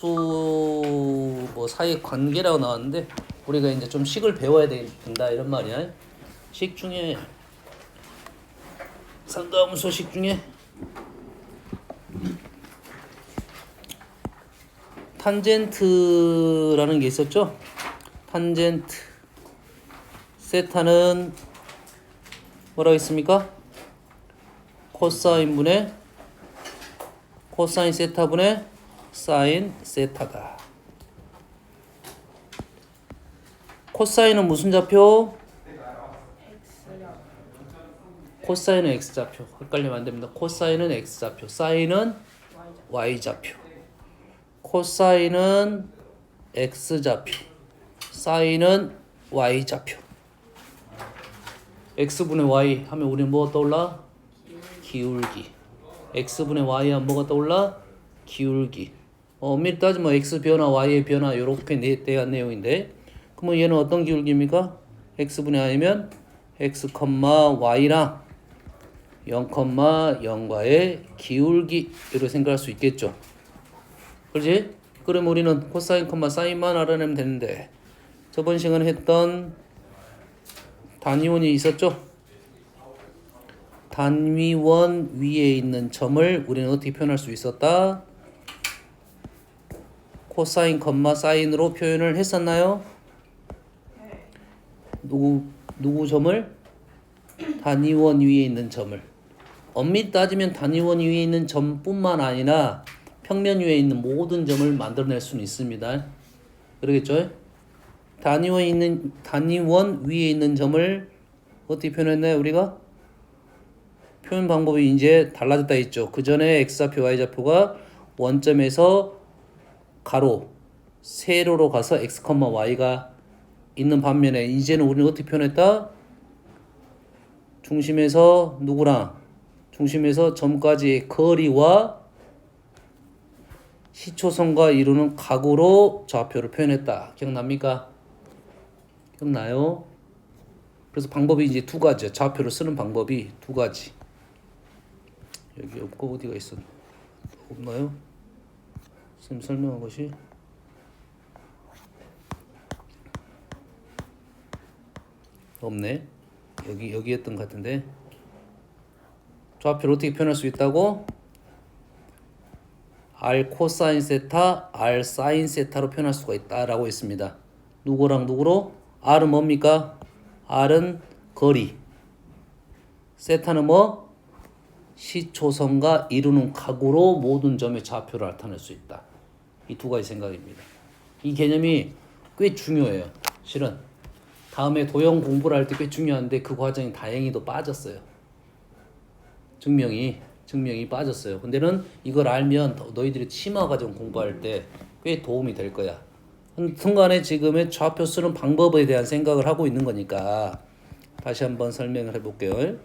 뭐 사이 관계라고 나왔는데 우리가 이제 좀 식을 배워야 된다 이런 말이야. 식 중에 상가함수식 중에 탄젠트라는 게 있었죠. 탄젠트 세타는 뭐라고 했습니까? 코사인 세타분의 사인 세타다. 코사인은 무슨 좌표? 코사인은 x좌표. 헷갈리면 안 됩니다. 코사인은 x좌표, 사인은 y좌표. 코사인은 x좌표, 사인은 y좌표. x분의 y 하면 우리는 뭐가 떠올라? 기울기. x분의 y 하면 뭐가 떠올라? 기울기. 엄밀히 따지면 x 변화, y의 변화 이렇게 대한 내용인데, 그러면 얘는 어떤 기울기입니까? x분의 y면 x, y랑 0,0과의 기울기 이렇게 생각할 수 있겠죠. 그렇지? 그럼 우리는 코사인, 사인만 알아내면 되는데, 저번 시간에 했던 단위원이 있었죠? 단위원 위에 있는 점을 우리는 어떻게 표현할 수 있었다? 코사인, 사인으로 표현을 했었나요? 누구 점을? 단위원 위에 있는 점을. 엄밀히 따지면 단위원 위에 있는 점뿐만 아니라 평면 위에 있는 모든 점을 만들어낼 수는 있습니다. 그러겠죠? 단위원 위에 있는 점을 어떻게 표현했나요? 우리가 표현 방법이 이제 달라졌다 했죠. 그 전에 x좌표, y좌표가 원점에서 가로, 세로로 가서 x, y가 있는 반면에 이제는 우리는 어떻게 표현했다? 중심에서 누구랑? 중심에서 점까지의 거리와 시초선과 이루는 각으로 좌표를 표현했다. 기억납니까? 기억나요? 그래서 방법이 이제 두 가지야. 좌표를 쓰는 방법이 두 가지. 여기 없고 어디가 있어? 없나요? 선생님 설명한 것이 없네. 여기였던 것 같은데. 좌표를 어떻게 표현할 수 있다고? r 코사인 세타, r 사인 세타로 표현할 수가 있다라고 했습니다. 누구랑 누구로? r은 뭡니까? r은 거리. 세타는 뭐? 시초선과 이루는 각으로 모든 점의 좌표를 나타낼 수 있다. 이 두 가지 생각입니다. 이 개념이 꽤 중요해요. 실은 다음에 도형 공부를 할 때 꽤 중요한데 그 과정이 다행히도 빠졌어요. 증명이 빠졌어요. 근데는 이걸 알면 너희들이 치마 과정 공부할 때 꽤 도움이 될 거야. 순간에 지금의 좌표 쓰는 방법에 대한 생각을 하고 있는 거니까 다시 한번 설명을 해볼게요.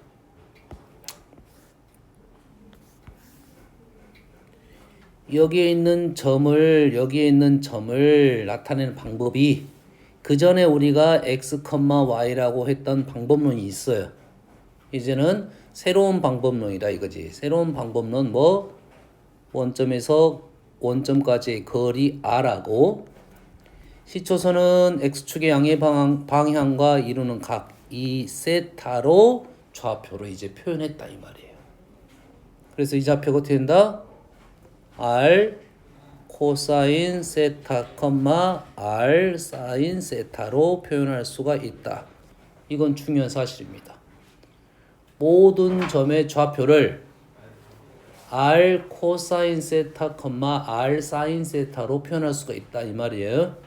여기에 있는 점을 나타내는 방법이 그 전에 우리가 x, y라고 했던 방법론이 있어요. 이제는 새로운 방법론이다 이거지. 새로운 방법론 뭐? 원점에서 원점까지의 거리 r하고 시초선은 x축의 양의 방향과 이루는 각 이 세타로 좌표로 이제 표현했다 이 말이에요. 그래서 이 좌표가 어떻게 된다? r 코사인 세타, r 사인 세타로 표현할 수가 있다. 이건 중요한 사실입니다. 모든 점의 좌표를 r 코사인 세타, r 사인 세타로 표현할 수가 있다 이 말이에요.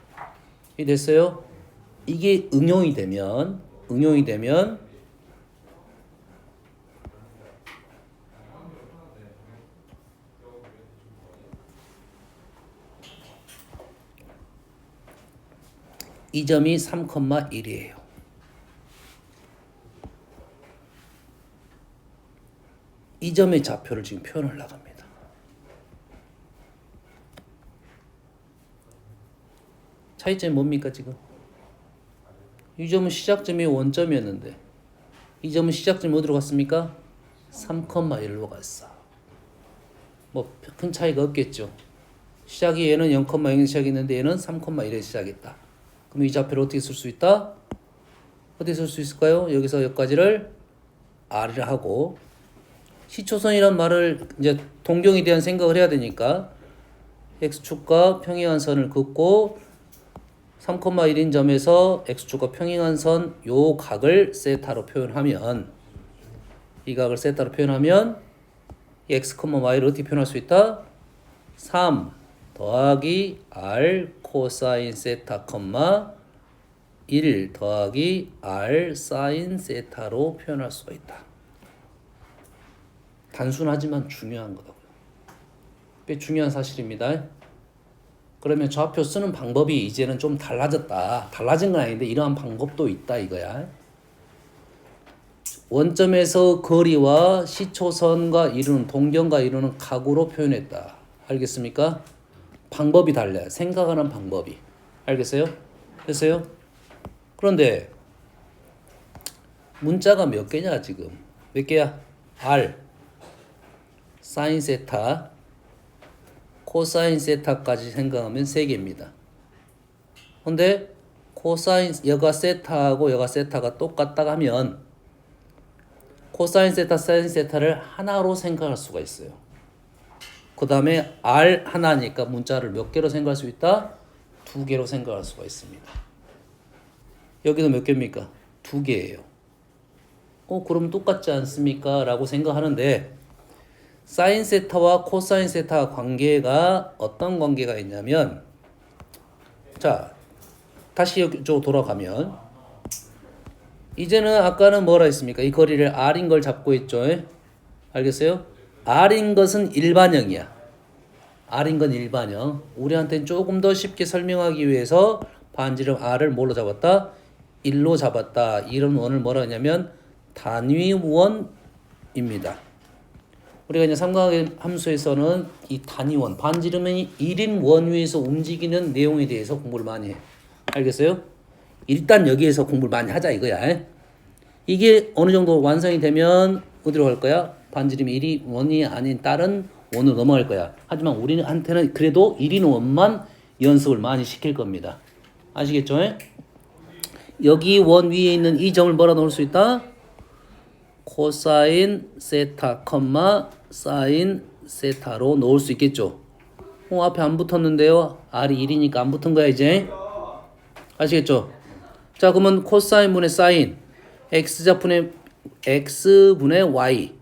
이 됐어요? 이게 응용이 되면 이 점이 3,1이에요. 이 점의 좌표를 지금 표현하려고 합니다. 차이점이 뭡니까 지금? 이 점은 시작점이 원점이었는데 이 점은 시작점이 어디로 갔습니까? 3,1로 갔어. 뭐 큰 차이가 없겠죠. 시작이 얘는 0,0에 시작했는데 얘는 3,1에 시작했다. 그럼 이 좌표를 어떻게 쓸 수 있다? 어떻게 쓸 수 있을까요? 여기서 여기까지를 R이라 하고 시초선이란 말을 이제 동경에 대한 생각을 해야 되니까 X축과 평행한 선을 긋고 3,1인 점에서 X축과 평행한 선 요 각을 세타로 표현하면 이 각을 세타로 표현하면 X, Y를 어떻게 표현할 수 있다? 3 더하기 R 코사인 세타, 1 더하기 R 사인 세타로 표현할 수가 있다. 단순하지만 중요한 거고요. 꽤 중요한 사실입니다. 그러면 좌표 쓰는 방법이 이제는 좀 달라졌다. 달라진 건 아닌데 이러한 방법도 있다 이거야. 원점에서 거리와 시초선과 이루는 동경과 이루는 각으로 표현했다. 알겠습니까? 방법이 달라요. 생각하는 방법이. 알겠어요? 됐어요? 그런데 문자가 몇 개냐 지금? 몇 개야? R 사인 세타 코사인 세타까지 생각하면 3개입니다. 근데 코사인 여가 세타하고 여가 세타가 똑같다 하면 코사인 세타 사인 세타를 하나로 생각할 수가 있어요. 그 다음에 R 하나니까 문자를 몇 개로 생각할 수 있다? 2개로 생각할 수가 있습니다. 여기도 몇 개입니까? 2개예요. 그럼 똑같지 않습니까? 라고 생각하는데 사인 세타와 코사인 세타 관계가 어떤 관계가 있냐면 자 다시 이쪽으로 돌아가면 이제는 아까는 뭐라 했습니까? 이 거리를 R인 걸 잡고 있죠. 알겠어요? R인 것은 일반형이야. R인 건 일반형. 우리한테는 조금 더 쉽게 설명하기 위해서 반지름 R을 뭘로 잡았다? 1로 잡았다. 이런 원을 뭐라 하냐면 단위원입니다. 우리가 이제 삼각의 함수에서는 이 단위원, 반지름이 1인 원 위에서 움직이는 내용에 대해서 공부를 많이 해. 알겠어요? 일단 여기에서 공부를 많이 하자 이거야. 이게 어느 정도 완성이 되면 어디로 갈 거야? 반지름이 1이 원이 아닌 다른 원으로 넘어갈 거야. 하지만 우리한테는 그래도 1인 원만 연습을 많이 시킬 겁니다. 아시겠죠? 여기 원 위에 있는 이 점을 뭐라 넣을 수 있다? 코사인 세타, 사인 세타로 넣을 수 있겠죠. 앞에 안 붙었는데요. R이 1이니까 안 붙은 거야 이제. 아시겠죠? 자 그러면 코사인분의 사인 X분의 Y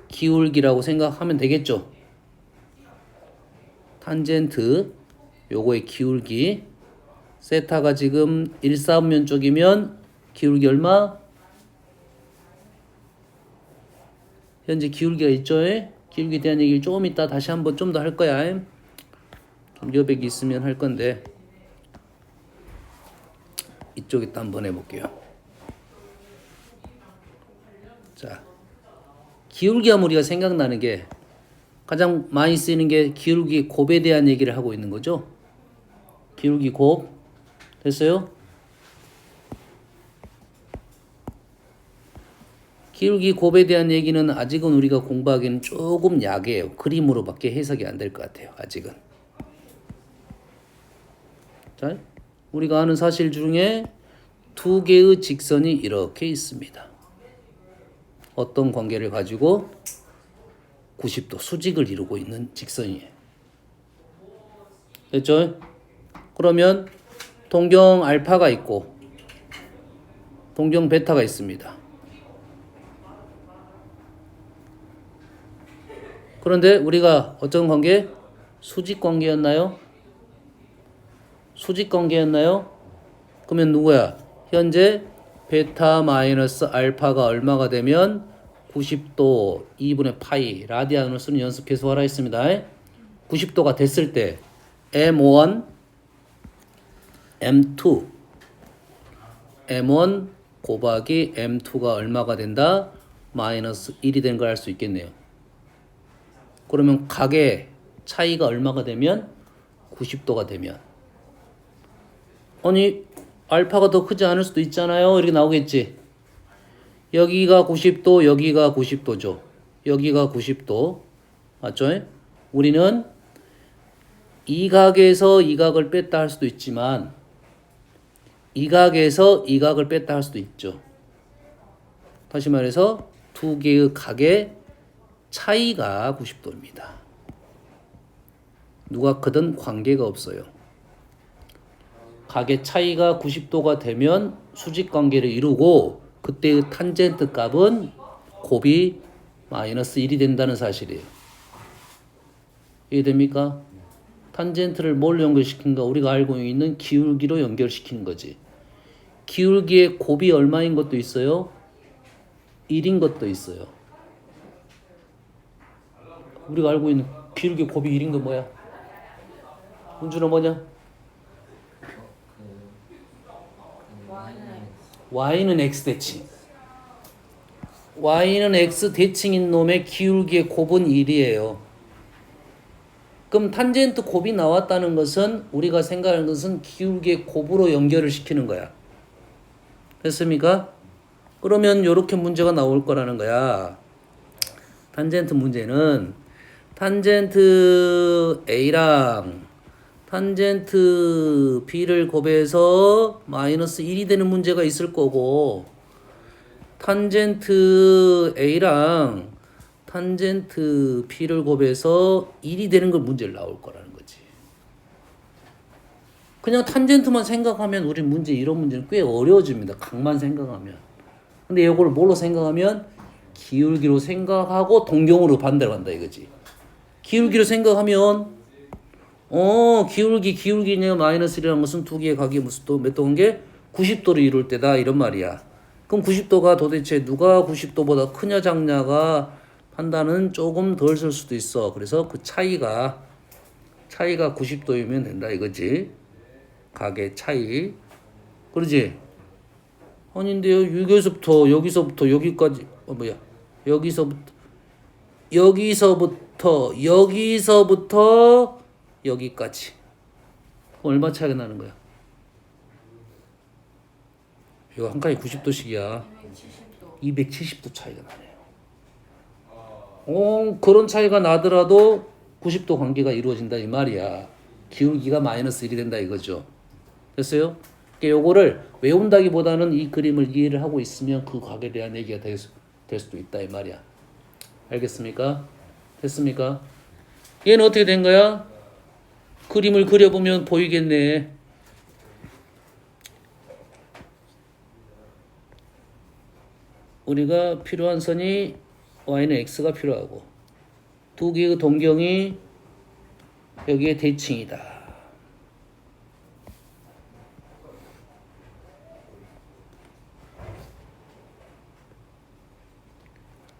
기울기라고 생각하면 되겠죠. 탄젠트 요거의 기울기 세타가 지금 1,4분면 쪽이면 기울기 얼마? 현재 기울기가 있죠. 기울기에 대한 얘기를 조금 이따 다시 한번 좀 더 할 거야. 여백이 있으면 할 건데 이쪽에 또 한번 해볼게요. 자, 기울기 하면 우리가 생각나는 게 가장 많이 쓰이는 게 기울기 곱에 대한 얘기를 하고 있는 거죠. 기울기 곱 됐어요? 기울기 곱에 대한 얘기는 아직은 우리가 공부하기는 조금 약해요. 그림으로밖에 해석이 안 될 것 같아요. 아직은. 자, 우리가 아는 사실 중에 2개의 직선이 이렇게 있습니다. 어떤 관계를 가지고 90도 수직을 이루고 있는 직선이에요. 됐죠? 그러면 동경 알파가 있고 동경 베타가 있습니다. 그런데 우리가 어떤 관계? 수직 관계였나요? 수직 관계였나요? 그러면 누구야? 현재 베타 마이너스 알파가 얼마가 되면 90도 2분의 파이 라디안을 쓰는 연습 계속 하라 했습니다. 90도가 됐을 때 M1, M2, M1 곱하기 M2가 얼마가 된다? 마이너스 1이 된 걸 알 수 있겠네요. 그러면 각의 차이가 얼마가 되면 90도가 되면 아니 알파가 더 크지 않을 수도 있잖아요. 이렇게 나오겠지. 여기가 90도, 여기가 90도죠. 여기가 90도. 맞죠? 우리는 이 각에서 이 각을 뺐다 할 수도 있지만 이 각에서 이 각을 뺐다 할 수도 있죠. 다시 말해서 두 개의 각의 차이가 90도입니다. 누가 크든 관계가 없어요. 각의 차이가 90도가 되면 수직관계를 이루고 그때의 탄젠트 값은 곱이 마이너스 1이 된다는 사실이에요. 이해됩니까? 탄젠트를 뭘 연결시킨가? 우리가 알고 있는 기울기로 연결시키는 거지. 기울기의 곱이 얼마인 것도 있어요. 1인 것도 있어요. 우리가 알고 있는 기울기 곱이 1인 거 뭐야? 은준아 뭐냐? y는 x 대칭. y는 x 대칭인 놈의 기울기의 곱은 1이에요. 그럼 탄젠트 곱이 나왔다는 것은 우리가 생각하는 것은 기울기의 곱으로 연결을 시키는 거야. 됐습니까? 그러면 이렇게 문제가 나올 거라는 거야. 탄젠트 문제는 탄젠트 A랑 탄젠트 B를 곱해서 마이너스 1이 되는 문제가 있을 거고 탄젠트 A랑 탄젠트 B를 곱해서 1이 되는 걸 문제를 나올 거라는 거지. 그냥 탄젠트만 생각하면 우리 문제 이런 문제는 꽤 어려워집니다. 각만 생각하면. 근데 이걸 뭘로 생각하면 기울기로 생각하고 동경으로 반대로 간다 이거지. 기울기로 생각하면 기울기냐 마이너스 1이라는 것은 두 개의 각이 무슨 또 몇 도인 게 90도를 이룰 때다 이런 말이야. 그럼 90도가 도대체 누가 90도보다 크냐 작냐가 판단은 조금 덜 쓸 수도 있어. 그래서 그 차이가 90도이면 된다 이거지. 각의 차이. 그러지? 아닌데요. 여기서부터 여기까지 여기서부터 여기까지 얼마 차이가 나는 거야? 이거 한 칸이 90도씩이야. 270도 차이가 나네요. 그런 차이가 나더라도 90도 관계가 이루어진다 이 말이야. 기울기가 마이너스 1이 된다 이거죠. 됐어요? 그러니까 요거를 외운다기보다는 이 그림을 이해를 하고 있으면 그 각에 대한 얘기가 될 수도 있다 이 말이야. 알겠습니까? 됐습니까? 얘는 어떻게 된 거야? 그림을 그려보면 보이겠네. 우리가 필요한 선이 y는 x가 필요하고 두 개의 동경이 여기에 대칭이다.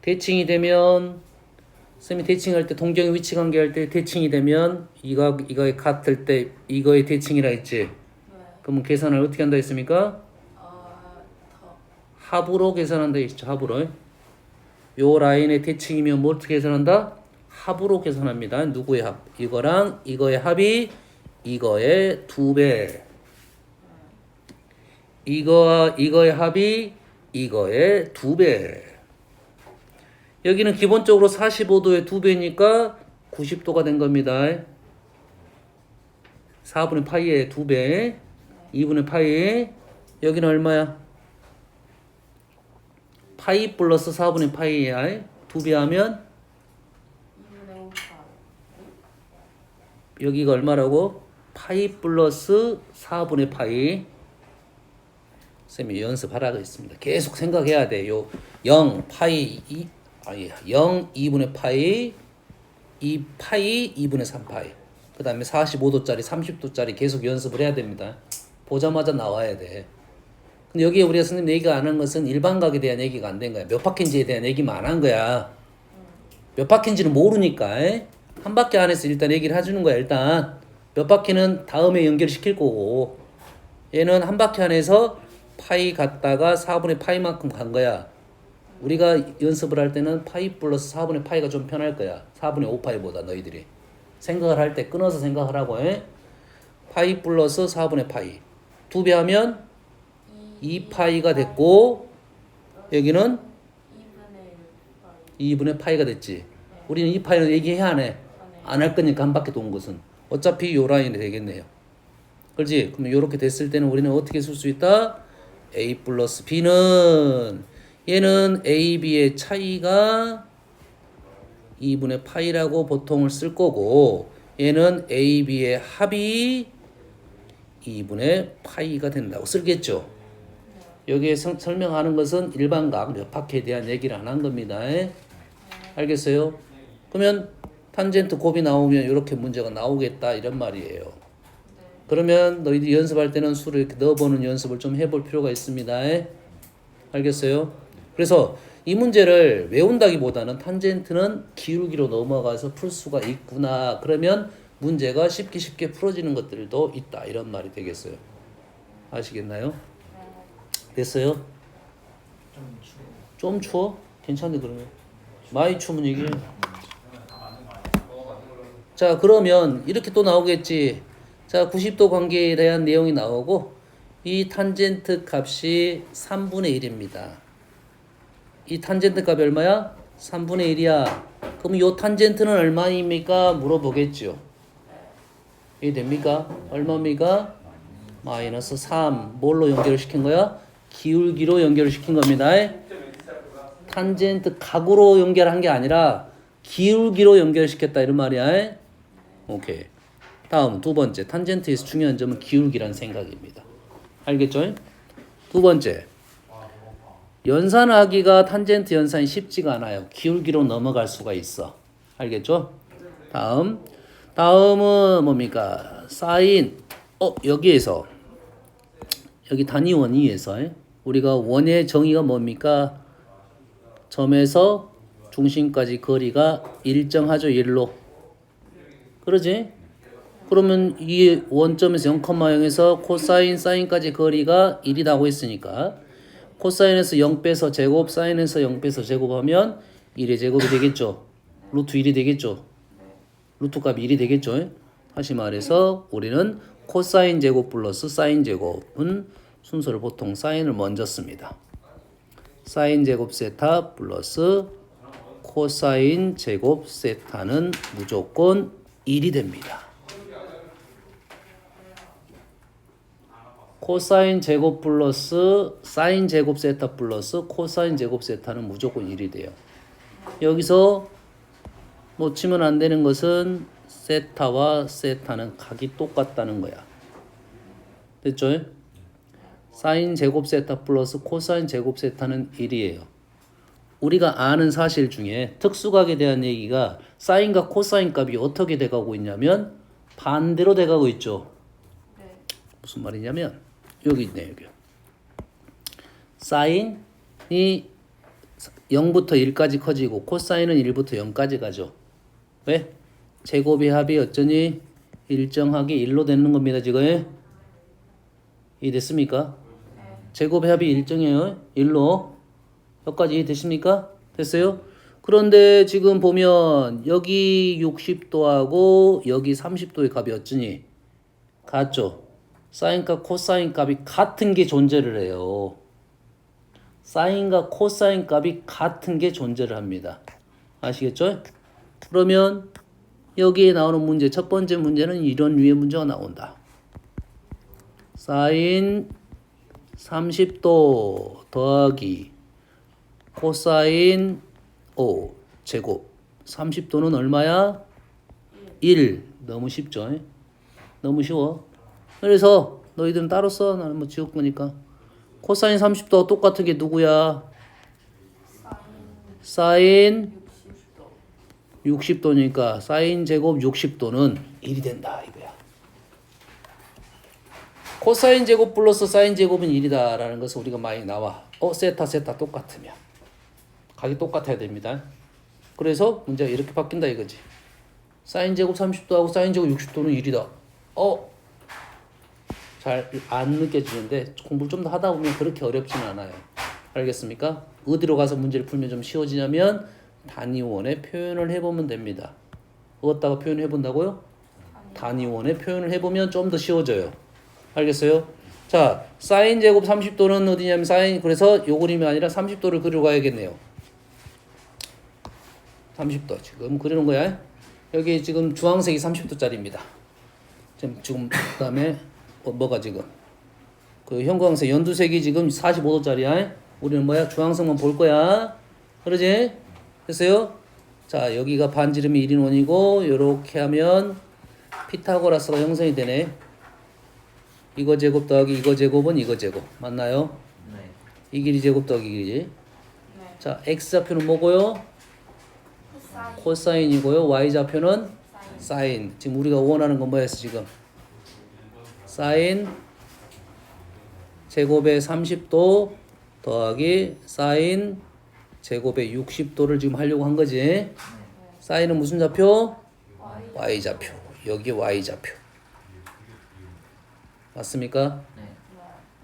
대칭이 되면 쌤이 대칭할 때 동경의 위치 관계할 때 대칭이 되면 이거에 같을 때 이거의 대칭이라 했지. 네. 그러면 계산을 어떻게 한다 했습니까? 합으로 계산한다 했죠. 합으로. 요 라인의 대칭이면 뭐 어떻게 계산한다? 합으로 계산합니다. 누구의 합? 이거랑 이거의 합이 이거의 2배. 이거와 이거의 합이 이거의 2배. 여기는 기본적으로 45도의 2배니까 90도가 된 겁니다. 4분의 파이의 2배. 2분의 파이. 여기는 얼마야? 파이 플러스 4분의 파이야. 2배 하면 여기가 얼마라고? 파이 플러스 4분의 파이. 쌤이 연습하라고 했습니다. 계속 생각해야 돼. 요 0, 파이, 0, 2분의 파이, 2 파이, 2분의 3 파이. 그 다음에 45도짜리, 30도짜리 계속 연습을 해야 됩니다. 보자마자 나와야 돼. 근데 여기에 우리가 선생님 얘기가 안 한 것은 일반각에 대한 얘기가 안 된 거야. 몇 바퀴인지에 대한 얘기만 안 한 거야. 몇 바퀴인지는 모르니까. 한 바퀴 안에서 일단 얘기를 해주는 거야. 일단 몇 바퀴는 다음에 연결시킬 거고 얘는 한 바퀴 안에서 파이 갔다가 4분의 파이만큼 간 거야. 우리가 연습을 할 때는 파이 플러스 4분의 파이가 좀 편할 거야. 4분의 5파이보다 너희들이. 생각을 할 때 끊어서 생각하라고 해. 파이 플러스 4분의 파이. 2배 하면 2파이가 됐고 여기는 2분의 파이가 됐지. 우리는 2파이는 얘기해야 안 해. 안 할 거니까 한 바퀴 도는 것은. 어차피 요 라인이 되겠네요. 그렇지? 그럼 이렇게 됐을 때는 우리는 어떻게 쓸 수 있다? A 플러스 B는 얘는 A, B의 차이가 2분의 파이라고 보통을 쓸 거고 얘는 A, B의 합이 2분의 파이가 된다고 쓸겠죠. 여기에 설명하는 것은 일반각 몇 파케에 대한 얘기를 안 한 겁니다. 알겠어요? 그러면 탄젠트 곱이 나오면 이렇게 문제가 나오겠다 이런 말이에요. 그러면 너희들이 연습할 때는 수를 이렇게 넣어보는 연습을 좀 해볼 필요가 있습니다. 알겠어요? 그래서 이 문제를 외운다기보다는 탄젠트는 기울기로 넘어가서 풀 수가 있구나. 그러면 문제가 쉽게 풀어지는 것들도 있다. 이런 말이 되겠어요. 아시겠나요? 됐어요? 좀 추워? 괜찮네 그러면. 많이 추우면 얘기해. 자 그러면 이렇게 또 나오겠지. 자 90도 관계에 대한 내용이 나오고 이 탄젠트 값이 3분의 1입니다. 이 탄젠트 값이 얼마야? 3분의 1이야. 그럼 이 탄젠트는 얼마입니까? 물어보겠죠. 이게 됩니까? 얼마입니까? 마이너스 3. 뭘로 연결을 시킨 거야? 기울기로 연결을 시킨 겁니다. 탄젠트 각으로 연결한 게 아니라 기울기로 연결시켰다 이런 말이야. 오케이. 다음 두 번째 탄젠트에서 중요한 점은 기울기란 생각입니다. 알겠죠? 두 번째 연산하기가 탄젠트 연산이 쉽지가 않아요. 기울기로 넘어갈 수가 있어. 알겠죠? 다음은 뭡니까? 사인 여기에서 여기 단위원 2에서 우리가 원의 정의가 뭡니까? 점에서 중심까지 거리가 일정하죠. 1로. 그러지? 그러면 이 원점에서 0,0에서 코사인, 사인까지 거리가 1이라고 했으니까 코사인에서 0 빼서 제곱, 사인에서 0 빼서 제곱하면 1의 제곱이 되겠죠. 루트 1이 되겠죠. 루트 값이 1이 되겠죠. 다시 말해서 우리는 코사인 제곱 플러스 사인 제곱은 순서를 보통 사인을 먼저 씁니다. 사인 제곱 세타 플러스 코사인 제곱 세타는 무조건 1이 됩니다. 코사인 제곱 플러스 사인 제곱 세타 플러스 코사인 제곱 세타는 무조건 1이 돼요. 여기서 놓치면 안 되는 것은 세타와 세타는 각이 똑같다는 거야. 됐죠? 사인 제곱 세타 플러스 코사인 제곱 세타는 1이에요. 우리가 아는 사실 중에 특수각에 대한 얘기가 사인과 코사인 값이 어떻게 돼가고 있냐면 반대로 돼가고 있죠. 무슨 말이냐면 여기 있네요. 여기. 사인이 0부터 1까지 커지고 코사인은 1부터 0까지 가죠. 왜? 제곱의 합이 어쩌니 일정하게 1로 되는 겁니다. 지금 이해됐습니까? 제곱의 합이 일정해요. 1로. 여기까지 이해되십니까? 됐어요? 그런데 지금 보면 여기 60도하고 여기 30도의 값이 어쩌니 같죠? 사인과 코사인 값이 같은 게 존재를 해요. 사인과 코사인 값이 같은 게 존재를 합니다. 아시겠죠? 그러면 여기에 나오는 문제, 첫 번째 문제는 이런 류의 문제가 나온다. 사인 30도 더하기 코사인 5 제곱 30도는 얼마야? 1. 너무 쉽죠? 너무 쉬워. 그래서 너희들은 따로 써. 나는 뭐 지울 거니까. 코사인 30도가 똑같은 게 누구야? 사인 60도니까 사인 제곱 60도는 1이 된다 이거야. 코사인 제곱 플러스 사인 제곱은 1이다 라는 것을 우리가 많이 나와. 세타 똑같으면 각이 똑같아야 됩니다. 그래서 문제가 이렇게 바뀐다 이거지. 사인 제곱 30도하고 사인 제곱 60도는 1이다. 잘 안 느껴지는데 공부를 좀 더 하다 보면 그렇게 어렵지는 않아요. 알겠습니까? 어디로 가서 문제를 풀면 좀 쉬워지냐면 단위원의 표현을 해보면 됩니다. 어디다가 표현을 해본다고요? 단위원의 표현을 해보면 좀 더 쉬워져요. 알겠어요? 자, 사인 제곱 30도는 어디냐면 사인, 그래서 요 그림이 아니라 30도를 그리러 가야겠네요. 30도 지금 그리는 거야. 여기 지금 주황색이 30도짜리입니다. 지금 그다음에 뭐가 지금 그 형광색 연두색이 지금 45도짜리야. 우리는 뭐야? 주황색만 볼 거야. 그러지? 됐어요? 자, 여기가 반지름이 1인원이고 요렇게 하면 피타고라스가 형성이 되네. 이거 제곱 더하기 이거 제곱은 이거 제곱. 맞나요? 네. 이 길이 제곱 더하기 이 길이지. 네. 자, x좌표는 뭐고요? 코사인. 코사인이고요. y좌표는 사인. 지금 우리가 원하는 건 뭐였어 지금? 사인 제곱의 30도 더하기 사인 제곱의 60도를 지금 하려고 한 거지. 사인은 무슨 좌표? y좌표. 여기 y좌표. 맞습니까? 네.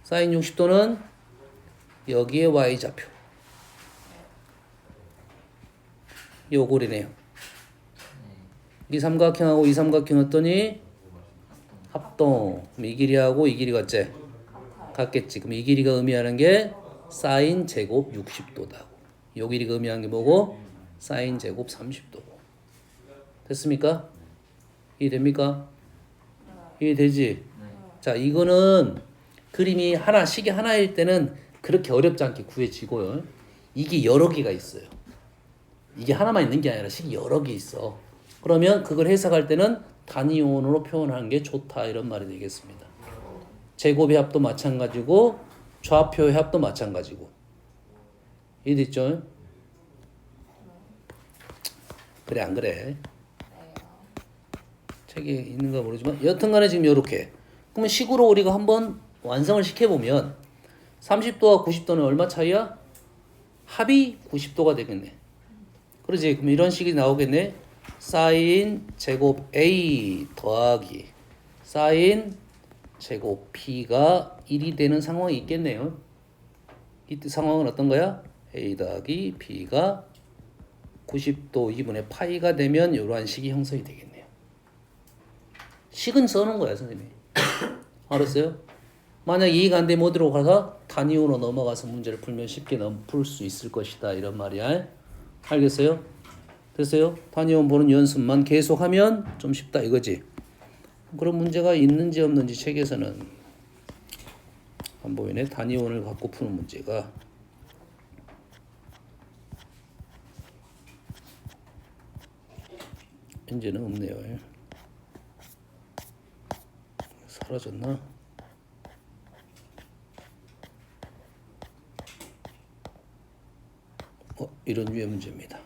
사인 60도는 여기에 y좌표. 요꼴이네요. 이 삼각형하고 이 삼각형 어떠니? 합동. 그럼 이 길이하고 이 길이가 어째? 같겠지. 그럼 이 길이가 의미하는 게 사인 제곱 60도다. 요 길이가 의미하는 게 뭐고? 사인 제곱 30도고. 됐습니까? 이해됩니까? 이해되지? 자, 이거는 그림이 하나, 식이 하나일 때는 그렇게 어렵지 않게 구해지고요. 이게 여러 개가 있어요. 이게 하나만 있는 게 아니라 식이 여러 개 있어. 그러면 그걸 해석할 때는 단위원으로 표현하는 게 좋다 이런 말이 되겠습니다. 제곱의 합도 마찬가지고 좌표의 합도 마찬가지고. 이해됐죠? 그래 안 그래? 책에 있는가 모르지만 여튼간에 지금 이렇게. 그러면 식으로 우리가 한번 완성을 시켜보면 30도와 90도는 얼마 차이야? 합이 90도가 되겠네. 그러지? 그럼 이런 식이 나오겠네. 사인 제곱 A 더하기 사인 제곱 B가 1이 되는 상황이 있겠네요. 이 상황은 어떤 거야? A 더하기 B가 90도 2분의 파이가 되면 이러한 식이 형성이 되겠네요. 식은 써놓은 거야 선생님이. 알았어요? 만약 이해가 안 되면 어디로 가서 단위원으로 넘어가서 문제를 풀면 쉽게 풀 수 있을 것이다 이런 말이야. 알겠어요? 됐어요? 단위원 보는 연습만 계속하면 좀 쉽다 이거지. 그런 문제가 있는지 없는지 책에서는 안 보이네. 단위원을 갖고 푸는 문제가 현재는 없네요. 사라졌나? 이런 류의 문제입니다.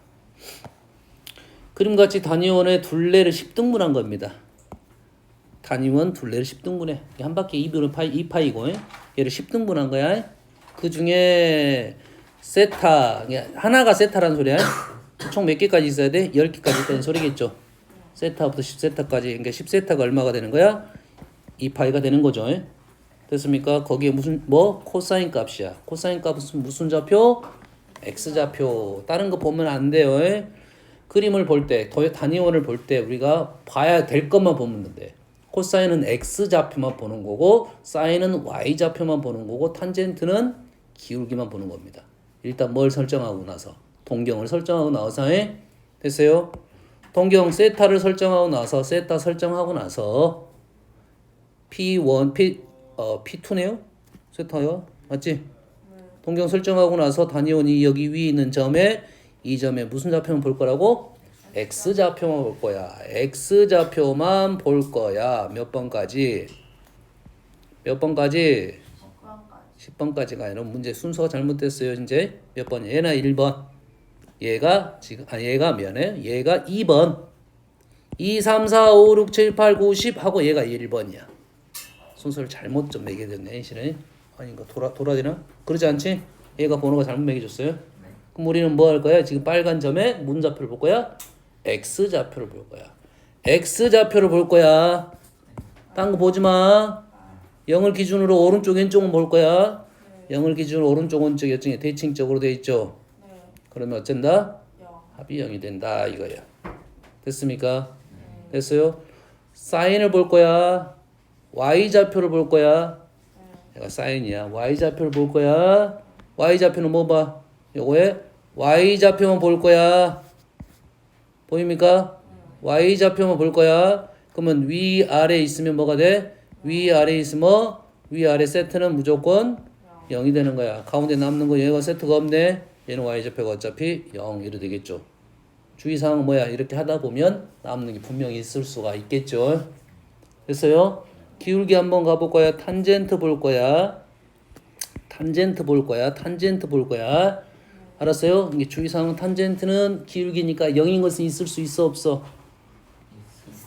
그림같이 단위원의 둘레를 10등분한 겁니다. 단위원 둘레를 10등분해. 한 바퀴 2파이고 얘를 10등분한 거야. 그 중에 세타, 하나가 세타라는 소리야. 총 몇 개까지 있어야 돼? 10개까지 있다는 소리겠죠. 세타부터 10세타까지. 그러니까 10세타가 얼마가 되는 거야? 2파이가 되는 거죠. 됐습니까? 거기에 무슨 코사인 값이야. 코사인 값은 무슨 좌표? x좌표. 다른 거 보면 안 돼요. 그림을 볼 때, 단위원을 볼 때 우리가 봐야 될 것만 보면 돼. 코사인은 x좌표만 보는 거고 사인은 y좌표만 보는 거고 탄젠트는 기울기만 보는 겁니다. 일단 뭘 설정하고 나서 동경을 설정하고 나서 됐어요? 동경 세타를 설정하고 나서 세타 설정하고 나서 P1, P2네요? 세타요? 맞지? 동경 설정하고 나서 단위원이 여기 위에 있는 점에 이 점에 무슨 좌표만 볼 거라고? x좌표만 볼 거야. x좌표만 볼 거야. 몇 번까지? 몇 번까지? 10번까지가 아니라 문제 순서가 잘못됐어요. 이제 몇 번? 얘나 1번. 얘가 지금 얘가 미안해. 얘가 2번. 2, 3, 4, 5, 6, 7, 8, 9, 10 하고 얘가 1번이야. 순서를 잘못 좀 매겨졌네. 실은 아닌가 돌아지나? 그러지 않지? 얘가 번호가 잘못 매겨졌어요. 그럼 우리는 뭐 할 거야? 지금 빨간 점에 무슨 좌표를 볼 거야? x좌표를 볼 거야. x좌표를 볼 거야. 딴 거 보지 마. 0을 기준으로 오른쪽 왼쪽은 볼 거야. 0을 기준으로 오른쪽 왼쪽 여쪽에 대칭적으로 돼 있죠. 그러면 어쩐다? 합이 0이 된다 이거야. 됐습니까? 됐어요? 사인을 볼 거야. y좌표를 볼 거야. 얘가 사인이야. y좌표를 볼 거야. y좌표는 뭐 봐? 요거에 y좌표만 볼 거야. 보입니까? y좌표만 볼 거야. 그러면 위아래 있으면 뭐가 돼? 위아래 있으면 위아래 세트는 무조건 0이 되는 거야. 가운데 남는 거 얘가 세트가 없네. 얘는 y좌표가 어차피 0 이래 되겠죠. 주의사항은 뭐야? 이렇게 하다 보면 남는 게 분명히 있을 수가 있겠죠. 됐어요? 기울기 한번 가볼 거야. 탄젠트 볼 거야. 탄젠트 볼 거야. 탄젠트 볼 거야. 알았어요? 이게 주의사항은 탄젠트는 기울기니까 0인 것은 있을 수 있어 없어?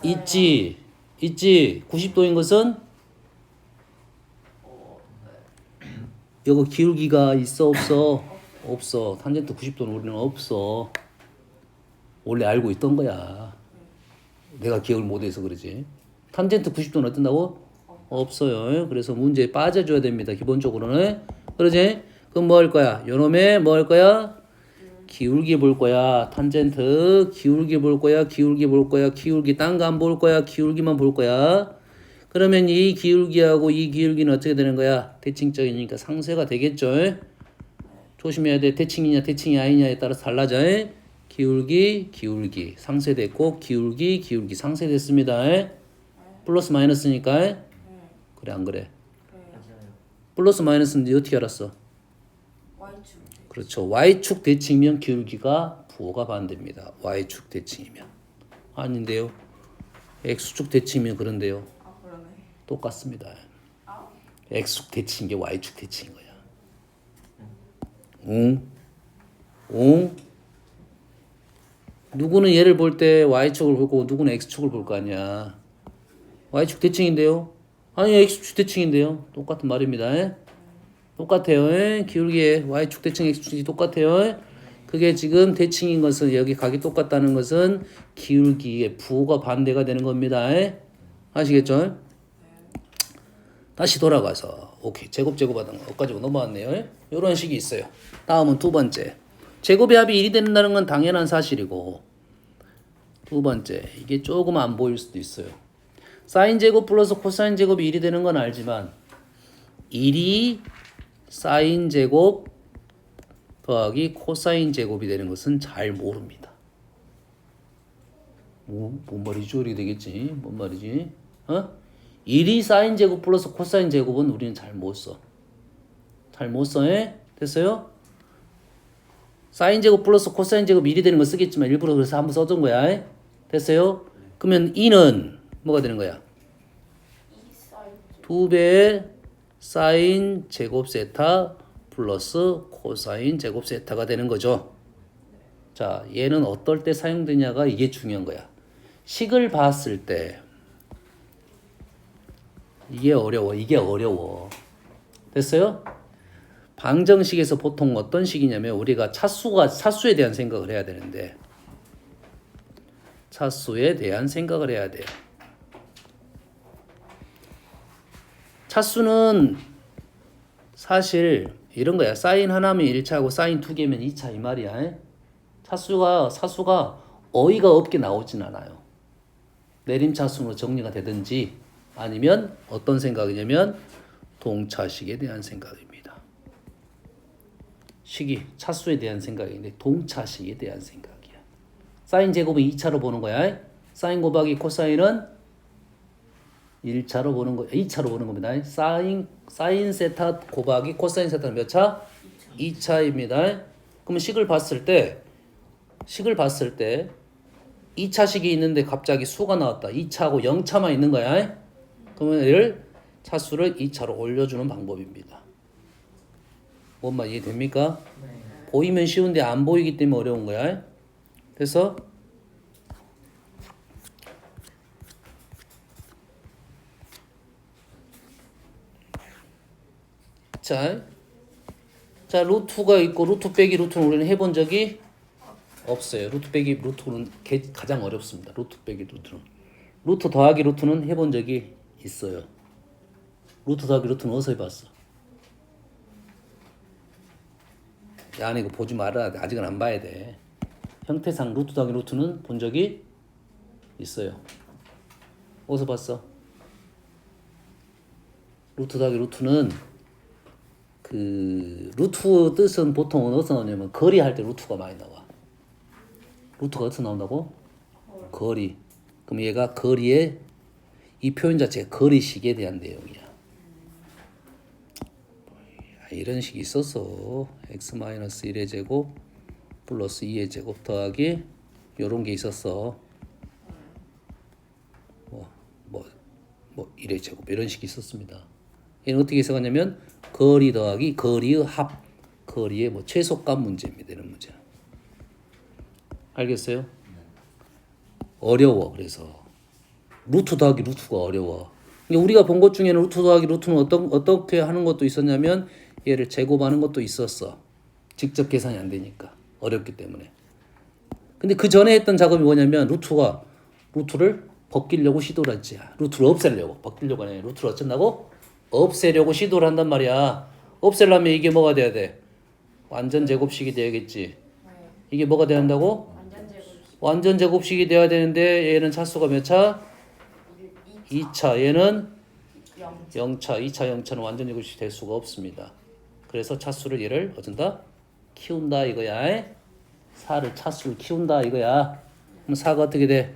있지. 있지. 90도인 것은 이거 기울기가 있어 없어? 없어. 탄젠트 90도는 우리는 없어. 원래 알고 있던 거야. 내가 기억을 못해서 그러지. 탄젠트 90도는 어떤다고? 없어요. 그래서 문제에 빠져줘야 됩니다. 기본적으로는. 그러지? 그럼 뭐 할 거야? 요놈에 뭐 할 거야? 기울기 볼 거야. 탄젠트 기울기 볼 거야. 기울기 볼 거야. 기울기 딴 거 안 볼 거야. 기울기만 볼 거야. 그러면 이 기울기하고 이 기울기는 어떻게 되는 거야? 대칭적이니까 상쇄가 되겠죠. 조심해야 돼. 대칭이냐 대칭이 아니냐에 따라서 달라져. 기울기 기울기 상쇄됐고 기울기 기울기 상쇄됐습니다. 플러스 마이너스니까. 그래 안 그래? 플러스 마이너스인데 어떻게 알았어? Y축. 그렇죠. Y축 대칭이면 기울기가 부호가 반대입니다. Y축 대칭이면. 아닌데요. X축 대칭이면 그런데요. 아 그러네. 똑같습니다. 아. X축 대칭인 게 Y축 대칭인 거야. 응? 응? 누구는 얘를 볼 때 Y축을 보고 누구는 X축을 볼 거 아니야. Y축 대칭인데요. 아니 X축 대칭인데요. 똑같은 말입니다. 똑같아요. 기울기에 Y축 대칭 X축이 똑같아요. 그게 지금 대칭인 것은 여기 각이 똑같다는 것은 기울기의 부호가 반대가 되는 겁니다. 아시겠죠? 다시 돌아가서 오케이 제곱하던 거 가지고 넘어왔네요. 이런 식이 있어요. 다음은 두 번째. 제곱의 합이 1이 된다는 건 당연한 사실이고 두 번째 이게 조금 안 보일 수도 있어요. 사인 제곱 플러스 코사인 제곱이 1이 되는 건 알지만 1이 사인 제곱 더하기 코사인 제곱이 되는 것은 잘 모릅니다. 뭔 말이죠? 이렇게 되겠지? 뭔 말이지? 1이 사인 제곱 플러스 코사인 제곱은 우리는 잘 못 써. 잘 못 써. 됐어요? 사인 제곱 플러스 코사인 제곱 1이 되는 거 쓰겠지만 일부러 그래서 한번 써준 거야. 됐어요? 그러면 2는 뭐가 되는 거야? 2 사인. 2배의 사인 제곱 세타 플러스 코사인 제곱 세타가 되는 거죠. 자, 얘는 어떨 때 사용되냐가 이게 중요한 거야. 식을 봤을 때 이게 어려워. 됐어요? 방정식에서 보통 어떤 식이냐면 우리가 차수에 대한 생각을 해야 되는데 차수에 대한 생각을 해야 돼요. 차수는 사실 이런 거야. 사인 하나면 1차고 사인 두 개면 2차 이 말이야. 사수가 어이가 없게 나오진 않아요. 내림차수로 정리가 되든지 아니면 어떤 생각이냐면 동차식에 대한 생각입니다. 식이 차수에 대한 생각인데 동차식에 대한 생각이야. 사인 제곱은 2차로 보는 거야. 사인 곱하기 코사인은 1차로 보는 거, 2차로 보는 겁니다. 사인 세타 곱하기 코사인 세타는 몇 차? 2차입니다. 그러면 식을 봤을 때 2차식이 있는데 갑자기 수가 나왔다. 2차하고 0차만 있는 거야. 그러면 얘를 차수를 2차로 올려주는 방법입니다. 뭔 말 이해됩니까? 보이면 쉬운데 안 보이기 때문에 어려운 거야. 그래서 자 루트가 있고 루트 빼기 루트는 우리는 해본 적이 없어요. 루트 빼기 루트는 가장 어렵습니다. 루트 빼기 루트는. 루트 더하기 루트는 해본 적이 있어요. 루트 더하기 루트는 어디서 해봤어? 야, 이거 보지 말아야 돼. 아직은 안 봐야 돼. 형태상 루트 더하기 루트는 본 적이 있어요. 어디서 봤어? 루트 더하기 루트는 그 루트 뜻은 보통 어디서 나오냐면 거리 할 때 루트가 많이 나와. 루트가 어디서 나온다고? 거리. 그럼 얘가 거리의 이 표현 자체가 거리식에 대한 내용이야. 이런 식이 있었어. x-1의 제곱 플러스 2의 제곱 더하기 요런 게 있었어. 뭐 1의 제곱 이런 식이 있었습니다. 얘는 어떻게 해석하냐면 거리 더하기 거리의 합, 거리의 뭐 최소값 문제입니다. 이런 문제. 알겠어요? 어려워. 그래서 루트 더하기 루트가 어려워. 우리가 본 것 중에는 루트 더하기 루트는 어떻게 하는 것도 있었냐면 얘를 제곱하는 것도 있었어. 직접 계산이 안 되니까 어렵기 때문에. 근데 그 전에 했던 작업이 뭐냐면 루트를 벗기려고 시도를 했지. 루트를 없애려고. 벗기려고 하네. 루트를 어쩐다고? 없애려고 시도를 한단 말이야. 없애려면 이게 뭐가 돼야 돼? 완전 제곱식이 돼야겠지. 이게 뭐가 돼야 한다고? 완전 제곱식. 완전 제곱식이 돼야 되는데 얘는 차수가 몇 차? 2차. 얘는 0차. 2차 0차는 완전 제곱식이 될 수가 없습니다. 그래서 차수를 얘를 어쩐다? 키운다 이거야. 4를 차수를 키운다 이거야. 그럼 4가 어떻게 돼?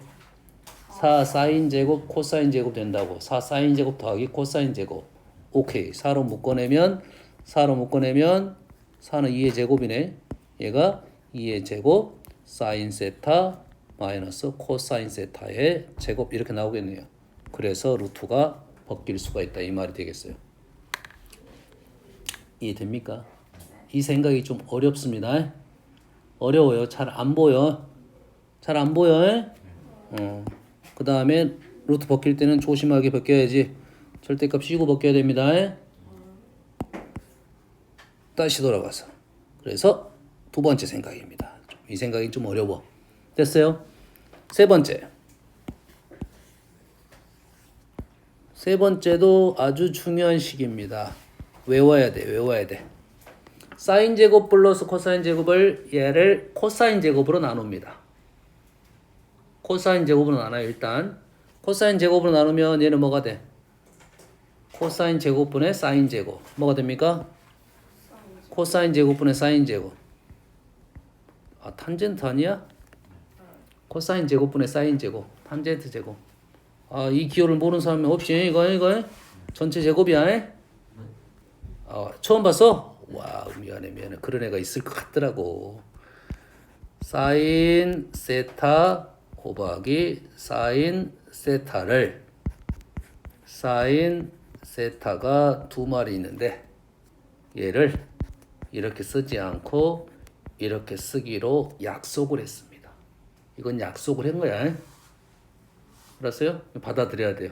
4 사인 제곱 코사인 제곱 된다고. 4 사인 제곱 더하기 코사인 제곱. 오케이. 4로 묶어내면 4는 2의 제곱이네. 얘가 2의 제곱 사인 세타 마이너스 코사인 세타의 제곱 이렇게 나오겠네요. 그래서 루트가 벗길 수가 있다 이 말이 되겠어요. 이해됩니까? 이 생각이 좀 어렵습니다. 어려워요. 잘 안 보여. 잘 안 보여. 그 다음에 루트 벗길 때는 조심하게 벗겨야지. 절대값 씌고 벗겨야 됩니다. 다시 돌아가서. 그래서 두 번째 생각입니다. 이 생각이 좀 어려워. 됐어요? 세 번째도 아주 중요한 식입니다. 외워야 돼. 사인 제곱 플러스 코사인 제곱을 얘를 코사인 제곱으로 나눕니다. 코사인 제곱으로 나눠요. 일단 코사인 제곱으로 나누면 얘는 뭐가 돼? 코사인 제곱분의 사인 제곱. 뭐가 됩니까? 코사인 제곱분의 사인 제곱. 아, 탄젠트 아니야? 코사인 제곱분의 사인 제곱. 탄젠트 제곱. 아, 이 기호를 모르는 사람이 없지. 이거 전체 제곱이야. 처음 봤어? 와, 미안해. 그런 애가 있을 것 같더라고. 사인 세타 곱하기 사인 세타를 사인 세타가 두 마리 있는데 얘를 이렇게 쓰지 않고 이렇게 쓰기로 약속을 했습니다. 이건 약속을 한 거야. 알았어요? 받아들여야 돼요.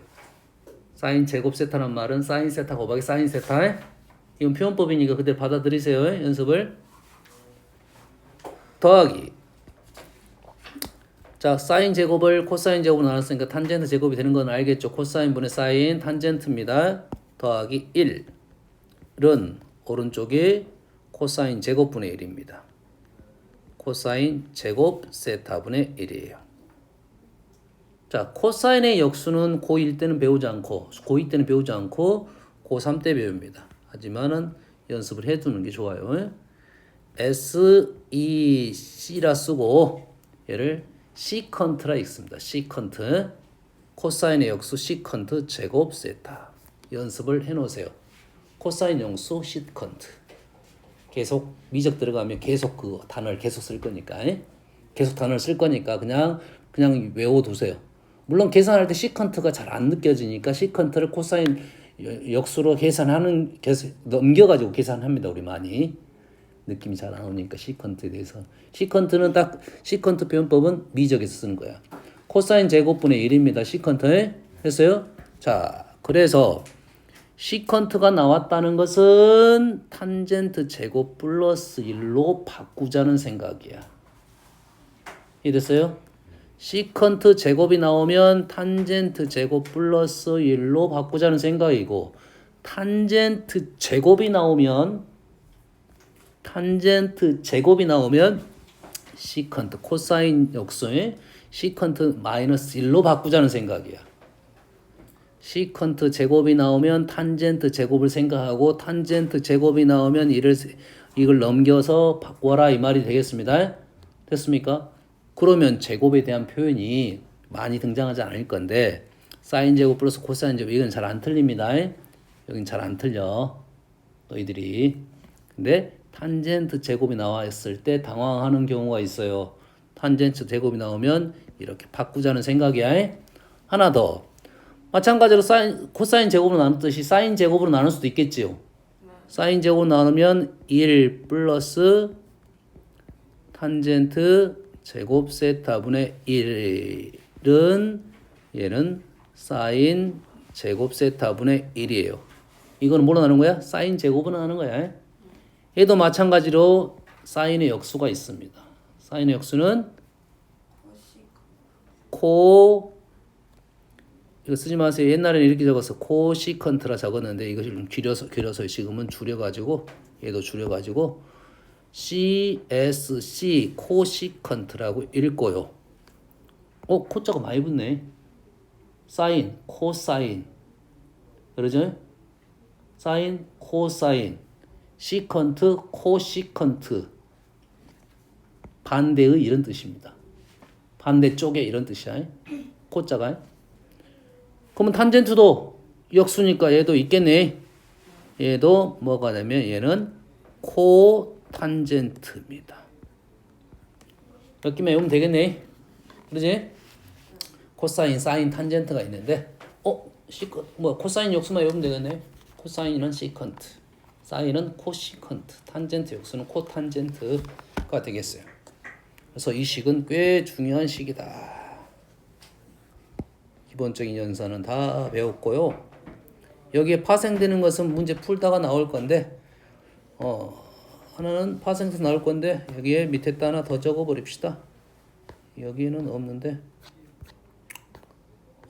사인 제곱 세타란 말은 사인 세타 곱하기 사인 세타. 이건 표현법이니까 그대로 받아들이세요. 연습을. 더하기. 자, 사인 제곱을 코사인 제곱으로 나눴으니까 탄젠트 제곱이 되는 건 알겠죠? 코사인 분의 사인 탄젠트입니다. 더하기 1은 오른쪽이 코사인 제곱분의 1입니다. 코사인 제곱 세타분의 1이에요. 자, 코사인의 역수는 고1 때는 배우지 않고 고2 때는 배우지 않고 고3 때 배웁니다. 하지만은 연습을 해두는 게 좋아요. SEC라 쓰고 얘를 시컨트라 읽습니다. 시컨트 코사인의 역수 시컨트 제곱 세타 연습을 해놓으세요. 코사인 역수 시컨트 계속 미적 들어가면 계속 그 단어를 계속 쓸 거니까 계속 단어를 쓸 거니까 그냥 외워두세요. 물론 계산할 때 시컨트가 잘 안 느껴지니까 시컨트를 코사인 역수로 넘겨가지고 계산합니다. 우리 많이 느낌이 잘 안 오니까 시컨트에 대해서 시컨트는 딱 시컨트 표현법은 미적에서 쓰는 거야. 코사인 제곱분의 1입니다. 시컨트 했어요? 자, 그래서 시컨트가 나왔다는 것은 탄젠트 제곱 플러스 1로 바꾸자는 생각이야. 이해됐어요? 시컨트 제곱이 나오면 탄젠트 제곱 플러스 1로 바꾸자는 생각이고 탄젠트 제곱이 나오면 시컨트 코사인 역수의 시컨트 마이너스 1로 바꾸자는 생각이야. 시컨트 제곱이 나오면 탄젠트 제곱을 생각하고 탄젠트 제곱이 나오면 이걸 넘겨서 바꿔라 이 말이 되겠습니다. 됐습니까? 그러면 제곱에 대한 표현이 많이 등장하지 않을 건데 사인 제곱 플러스 코사인 제곱 이건 잘 안 틀립니다. 여긴 잘 안 틀려. 너희들이. 근데 탄젠트 제곱이 나왔을 때 당황하는 경우가 있어요. 탄젠트 제곱이 나오면 이렇게 바꾸자는 생각이야. 하나 더. 마찬가지로 코사인 제곱으로 나눴듯이 사인 제곱으로 나눌 수도 있겠지요. 사인 제곱 나누면 1 플러스 탄젠트 제곱 세타분의 1은 얘는 사인 제곱 세타분의 1이에요. 이거는 뭐로 나누는 거야? 사인 제곱으로 나누는 거야. 얘도 마찬가지로 사인의 역수가 있습니다. 사인의 역수는 이거 쓰지 마세요. 옛날에는 이렇게 적었어. 코시컨트라 적었는데 이것을 좀 길어서 지금은 줄여가지고 얘도 줄여가지고 CSC 코시컨트라고 읽고요. 코자가 많이 붙네. 사인, 코사인. 그러죠? 사인, 코사인. 시컨트, 코시컨트. 반대의 이런 뜻입니다. 반대쪽에 이런 뜻이야. 코자가. 그러면 탄젠트도 역수니까 얘도 있겠네. 얘도 뭐가 되면 얘는 코탄젠트입니다. 몇 개만 외우면 되겠네. 그러지? 코사인, 사인, 탄젠트가 있는데 코사인 역수만 외우면 되겠네. 코사인은 시컨트, 사인은 코시컨트, 탄젠트 역수는 코탄젠트가 되겠어요. 그래서 이 식은 꽤 중요한 식이다. 기본적인 연산은 다 배웠고요. 여기에 파생되는 것은 문제 풀다가 나올 건데 하나는 파생돼서 나올 건데 여기에 밑에다 하나 더 적어 버립시다. 여기는 없는데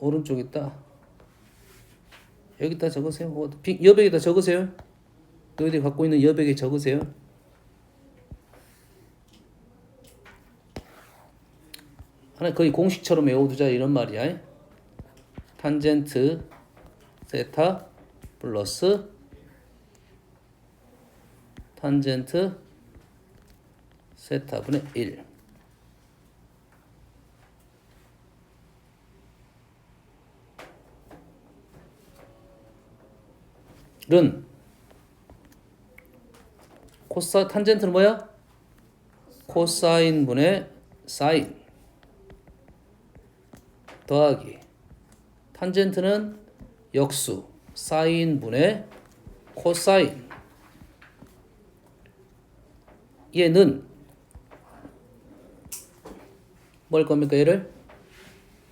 오른쪽 있다. 여기다 적으세요. 여백에다 적으세요. 너희들이 갖고 있는 여백에 적으세요. 하나 거의 공식처럼 외워두자 이런 말이야. 탄젠트 세타 플러스 탄젠트 세타분의 1. 른 탄젠트는 뭐야? 코사인분의 사인 더하기 탄젠트는 역수 사인분의 코사인. 얘는 뭘 겁니까? 얘를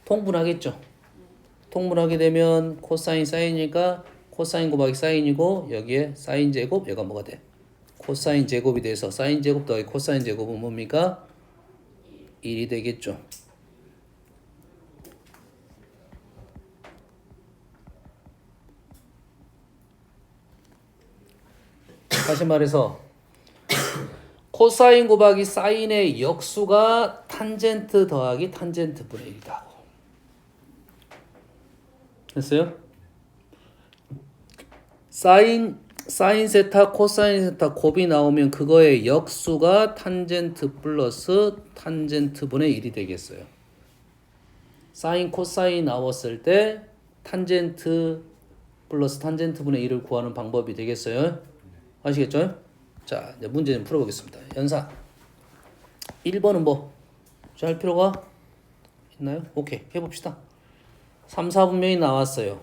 통분하겠죠. 통분하게 되면 코사인 사인이니까 코사인 곱하기 사인이고 여기에 사인 제곱 얘가 뭐가 돼? 코사인 제곱이 돼서 사인 제곱 더하기 코사인 제곱은 뭡니까? 1이 되겠죠. 다시 말해서 코사인 곱하기 사인의 역수가 탄젠트 더하기 탄젠트 분의 1이다. 됐어요? 사인 세타 코사인 세타 곱이 나오면 그거의 역수가 탄젠트 플러스 탄젠트 분의 1이 되겠어요. 사인 코사인 나왔을 때 탄젠트 플러스 탄젠트 분의 1을 구하는 방법이 되겠어요. 아시겠죠? 자, 이제 문제 좀 풀어보겠습니다. 연산 1번은 뭐 할 필요가 있나요? 오케이, 해봅시다. 3, 4분명이 나왔어요.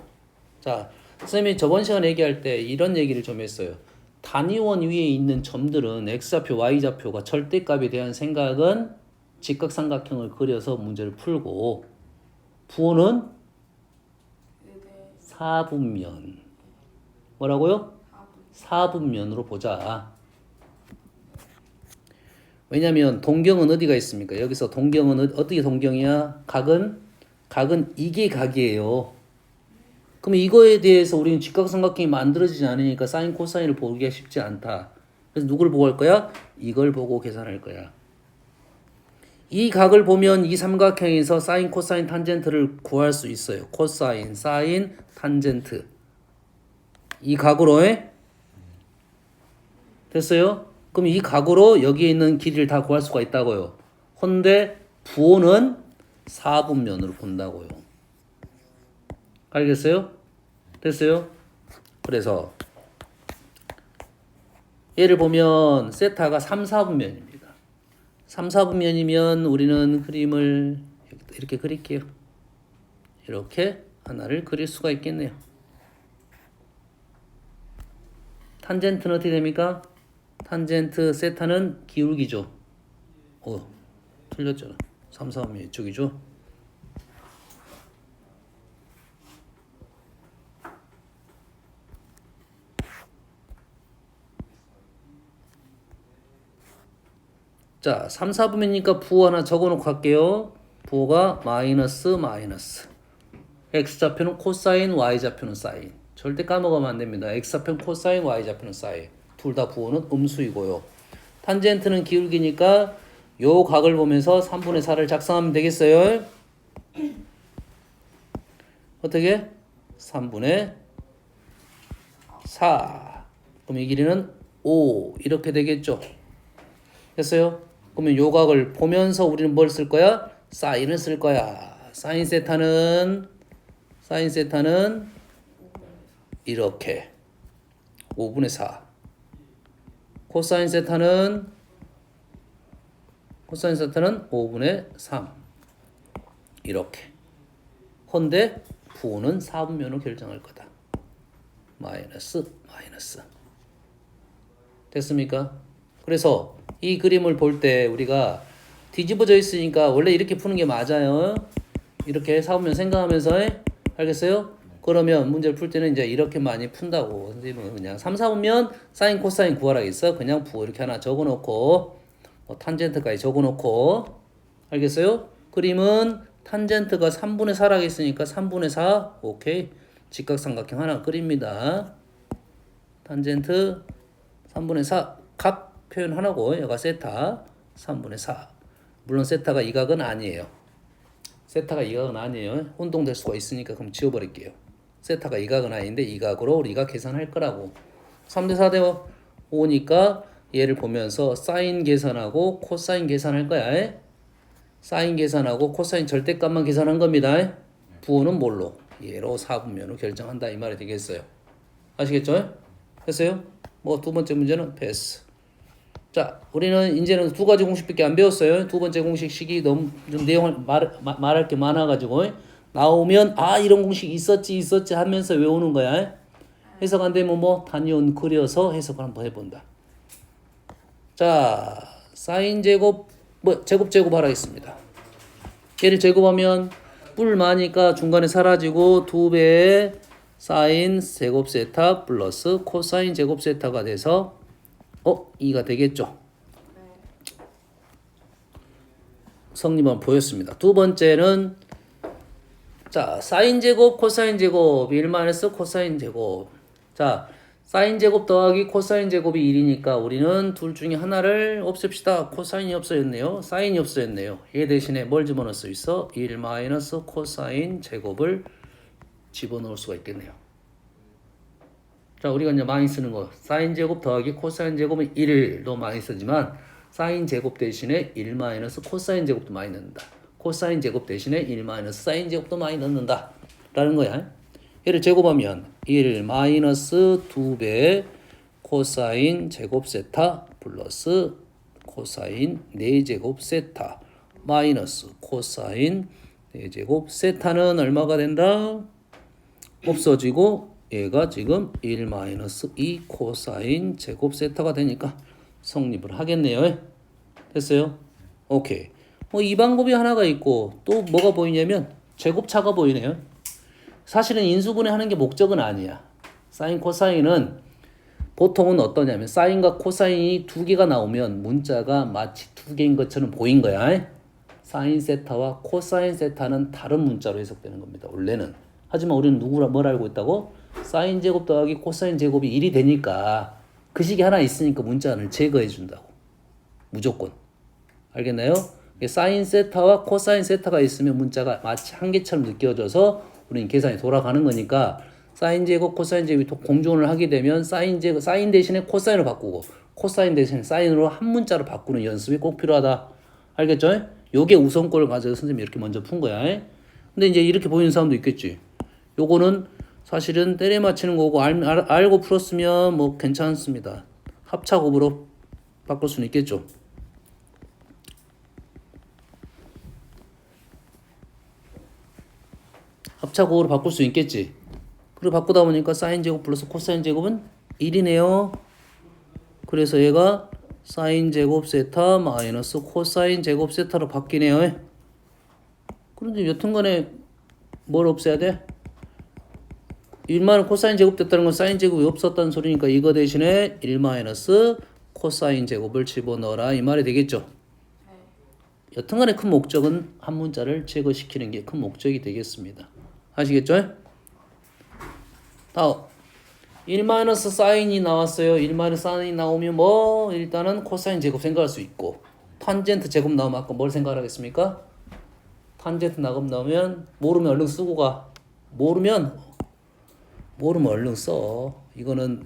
자, 선생님이 저번 시간에 얘기할 때 이런 얘기를 좀 했어요. 단위원 위에 있는 점들은 x좌표, y좌표가 절대값에 대한 생각은 직각삼각형을 그려서 문제를 풀고 부호는 4분면 뭐라고요? 4분면으로 보자. 왜냐면 동경은 어디가 있습니까? 여기서 동경은 어떻게 동경이야? 각은 이게 각이에요. 그럼 이거에 대해서 우리는 직각삼각형이 만들어지지 않으니까 사인 코사인을 보기가 쉽지 않다. 그래서 누구를 보고 할 거야? 이걸 보고 계산할 거야. 이 각을 보면 이 삼각형에서 사인 코사인 탄젠트를 구할 수 있어요. 코사인, 사인, 탄젠트. 이 각으로 해? 됐어요? 그럼 이 각으로 여기에 있는 길이를 다 구할 수가 있다고요. 근데 부호는 4분면으로 본다고요. 알겠어요? 됐어요? 그래서 얘를 보면 세타가 3, 4분면입니다. 3, 4분면이면 우리는 그림을 이렇게 그릴게요. 이렇게 하나를 그릴 수가 있겠네요. 탄젠트는 어떻게 됩니까? 탄젠트 세타는 기울기죠. 틀렸잖아. 3, 4분면 이쪽이죠. 자, 3, 4분면이니까 부호 하나 적어놓고 할게요. 부호가 마이너스. x좌표는 코사인, y좌표는 사인. 절대 까먹으면 안 됩니다. x좌표는 코사인, y좌표는 사인. 둘 다 부호는 음수이고요. 탄젠트는 기울기니까 요 각을 보면서 3분의 4를 작성하면 되겠어요. 어떻게? 3분의 4. 그럼 이 길이는 5. 이렇게 되겠죠. 됐어요? 그러면 요 각을 보면서 우리는 뭘 쓸 거야? 사인을 쓸 거야. 사인 세타는 이렇게 5분의 4. 코사인 세타는 5분의 3. 이렇게. 헌데 부호는 4분면으로 결정할 거다. 마이너스. 됐습니까? 그래서 이 그림을 볼 때 우리가 뒤집어져 있으니까 원래 이렇게 푸는 게 맞아요. 이렇게 4분면 생각하면서 알겠어요? 그러면 문제를 풀 때는 이제 이렇게 많이 푼다고. 선생님은 그냥 3, 4분면 사인 코사인 구하라 했어. 그냥 부호 이렇게 하나 적어놓고 탄젠트까지 적어놓고 알겠어요? 그림은 탄젠트가 3분의 4라고 했으니까 3분의 4 오케이. 직각삼각형 하나 그립니다. 탄젠트 3분의 4 각 표현 하나고 얘가 세타 3분의 4. 물론 세타가 이 각은 아니에요. 혼동될 수가 있으니까 그럼 지워버릴게요. 세타가 이 각은 아닌데 이 각으로 우리가 계산할 거라고. 3대 4대 5니까 얘를 보면서 사인 계산하고 코사인 계산할 거야. 사인 계산하고 코사인 절대값만 계산한 겁니다. 부호는 뭘로? 얘로 4분면으로 결정한다 이 말이 되겠어요. 아시겠죠? 됐어요? 뭐 두 번째 문제는 패스. 자, 우리는 이제는 두 가지 공식밖에 안 배웠어요. 두 번째 공식식이 너무 좀 내용을 말할 게 많아가지고 나오면 이런 공식 있었지 하면서 외우는 거야. 해석 안 되면 뭐 단위원 그려서 해석을 한번 해본다. 자, 사인 제곱 제곱 하라겠습니다. 얘를 제곱하면 뿔 많으니까 중간에 사라지고 2배의 사인 제곱 세타 플러스 코사인 제곱 세타가 돼서 2가 되겠죠. 성립은 보였습니다. 두 번째는 자, 사인 제곱 코사인 제곱 1 마이너스 코사인 제곱. 자, 사인 제곱 더하기 코사인 제곱이 1이니까 우리는 둘 중에 하나를 없앱시다. 코사인이 없어졌네요. 사인이 없어졌네요. 얘 대신에 뭘 집어넣을 수 있어? 1 마이너스 코사인 제곱을 집어넣을 수가 있겠네요. 자, 우리가 이제 많이 쓰는 거 사인 제곱 더하기 코사인 제곱은 1도 많이 쓰지만 사인 제곱 대신에 1 마이너스 코사인 제곱도 많이 넣는다. 코사인 제곱 대신에 1 마이너스 사인 제곱도 많이 넣는다 라는 거야. 얘를 제곱하면 1 마이너스 2배 코사인 제곱 세타 플러스 코사인 4제곱 세타 마이너스 코사인 4제곱 세타는 얼마가 된다? 없어지고 얘가 지금 1 마이너스 2 코사인 제곱 세타가 되니까 성립을 하겠네요. 됐어요? 오케이. 이 방법이 하나가 있고 또 뭐가 보이냐면 제곱차가 보이네요. 사실은 인수분해 하는 게 목적은 아니야. 사인 코사인은 보통은 어떠냐면 사인과 코사인이 두 개가 나오면 문자가 마치 두 개인 것처럼 보인 거야. 사인 세타와 코사인 세타는 다른 문자로 해석되는 겁니다. 원래는. 하지만 우리는 뭘 알고 있다고? 사인 제곱 더하기 코사인 제곱이 1이 되니까 그 식이 하나 있으니까 문자를 제거해 준다고. 무조건. 알겠나요? 사인 세타와 코사인 세타가 있으면 문자가 마치 한 개처럼 느껴져서 우리는 계산이 돌아가는 거니까 사인 제곱 코사인 제곱이 공존을 하게 되면 사인 대신에 코사인을 바꾸고 코사인 대신에 사인으로 한 문자로 바꾸는 연습이 꼭 필요하다. 알겠죠? 요게 우선권을 가져서 선생님이 이렇게 먼저 푼 거야. 근데 이제 이렇게 보이는 사람도 있겠지. 요거는 사실은 때려 맞히는 거고 알고 풀었으면 뭐 괜찮습니다. 합차곱으로 바꿀 수는 있겠죠. 합차곱으로 바꿀 수 있겠지. 그리고 바꾸다 보니까 사인 제곱 플러스 코사인 제곱은 1이네요. 그래서 얘가 사인 제곱 세타 마이너스 코사인 제곱 세타로 바뀌네요. 그런데 여튼간에 뭘 없애야 돼? 1마이너스 코사인 제곱 됐다는 건 사인 제곱이 없었다는 소리니까 이거 대신에 1 마이너스 코사인 제곱을 집어넣어라 이 말이 되겠죠. 여튼간에 큰 목적은 한 문자를 제거시키는 게 큰 목적이 되겠습니다. 아시겠죠? 다음 1 마이너스 사인이 나왔어요. 1 마이너스 사인이 나오면 뭐 일단은 코사인 제곱 생각할 수 있고 탄젠트 제곱 나오면 아까 뭘 생각하겠습니까? 탄젠트 나곱 나오면 모르면 얼른 쓰고 가. 모르면 얼른 써. 이거는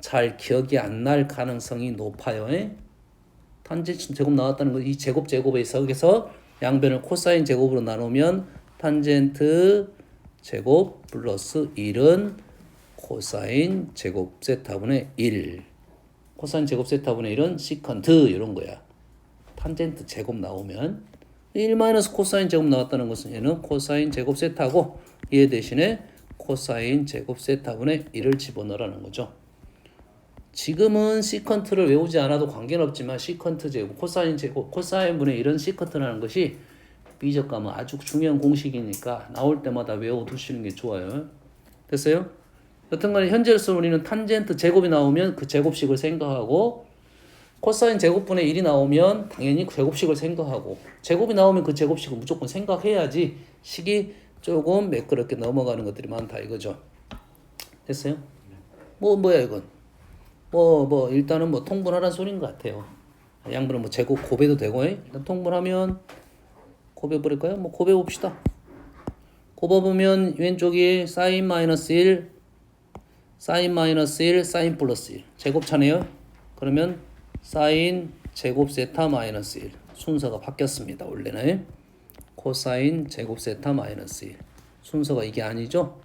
잘 기억이 안 날 가능성이 높아요. 탄젠트 제곱 나왔다는 거 이 제곱에서 여기서 양변을 코사인 제곱으로 나누면 탄젠트 제곱 플러스 1은 코사인 제곱 세타분의 1. 코사인 제곱 세타분의 1은 시컨트 이런 거야. 탄젠트 제곱 나오면 1 마이너스 코사인 제곱 나왔다는 것은 얘는 코사인 제곱 세타고 얘 대신에 코사인 제곱 세타분의 1을 집어넣으라는 거죠. 지금은 시컨트를 외우지 않아도 관계는 없지만 시컨트 제곱, 코사인 제곱, 코사인분의 1은 시컨트라는 것이 비적감은 아주 중요한 공식이니까 나올 때마다 외워두시는 게 좋아요. 됐어요? 여튼간에 현재로서 우리는 탄젠트 제곱이 나오면 그 제곱식을 생각하고 코사인 제곱분의 1이 나오면 당연히 제곱식을 생각하고 제곱이 나오면 그 제곱식을 무조건 생각해야지 식이 조금 매끄럽게 넘어가는 것들이 많다 이거죠. 됐어요? 뭐야 이건? 일단은 뭐 통분하라는 소리인 것 같아요. 양분은 뭐 제곱 곱해도 되고 일단 통분하면 곱해버릴까요? 뭐 곱해봅시다. 곱해보면 왼쪽이 사인 마이너스 1 사인 마이너스 1 사인 플러스 1 제곱차네요. 그러면 사인 제곱 세타 마이너스 1 순서가 바뀌었습니다. 원래는 코사인 제곱 세타 마이너스 1 순서가 이게 아니죠?